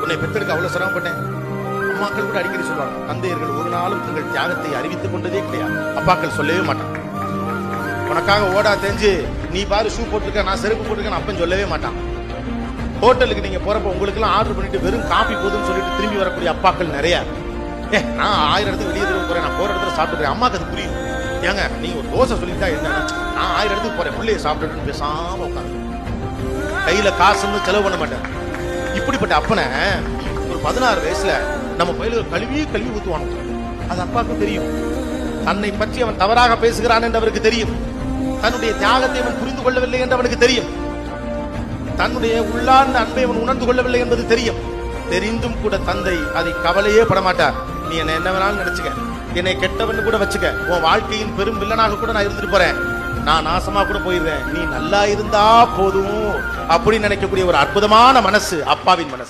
உன்னை பெற்றெடுக்க அவ்வளவு சிரமப்பட்டேன். அம்மாக்கள் கூட அடிக்கடி சொல்லுவாங்க, தந்தையர்கள் ஒரு நாளும் தங்கள் தியாகத்தை அறிவித்துக் கொண்டதே கிடையாது. அப்பாக்கள் சொல்லவே மாட்டான். உனக்காக ஓடா தெரிஞ்சு நீ பாரு ஷூ போட்டுருக்க, நான் செருப்பு போட்டுருக்கேன் அப்பன்னு சொல்லவே மாட்டான். ஹோட்டலுக்கு நீங்க போறப்ப உங்களுக்கு எல்லாம் ஆர்டர் பண்ணிட்டு வெறும் காபி போதுன்னு சொல்லிட்டு திரும்பி வரக்கூடிய அப்பாக்கள் நிறைய. நான் 1000 இடத்துக்கு வெளியே திரும்ப போறேன், நான் போற இடத்துல சாப்பிட்டுக்கிறேன். அம்மாக்கு அது புரியும். ஏங்க நீங்க ஒரு தோசை சொல்லிட்டா என்ன, நான் 1000 இடத்துக்கு போறேன், உள்ளே சாப்பிட்டுட்டு பேசாம உட்காந்து கையில காசுன்னு செலவு பண்ண மாட்டேன். இப்படிப்பட்ட அப்பனை ஒரு 16 வயசுல நம்ம பயில கழுவி ஊத்துவானோ, அது அப்பாவுக்கு தெரியும். தன்னை பற்றி அவன் தவறாக பேசுகிறான் என்று அவருக்கு தெரியும். தன்னுடைய தியாகத்தை அவன் புரிந்து கொள்ளவில்லை என்று அவனுக்கு தெரியும். தன்னுடைய உள்ளார்ந்த அன்பை அவன் உணர்ந்து கொள்ளவில்லை என்பது தெரியும். தெரிந்தும் கூட தந்தை அதை கவலையே படமாட்டார். நீ என்ன வேணாலும் நினைச்சுக்க, என்னை கெட்டவன் கூட வச்சுக்க, உன் வாழ்க்கையின் பெரும் வில்லனாக கூட நான் இருந்துட்டு போறேன், நான் நாசமா கூட போயிடுறேன், நீ நல்லா இருந்தா போதும் அப்படின்னு நினைக்கக்கூடிய ஒரு அற்புதமான மனசு அப்பாவின் மனசு.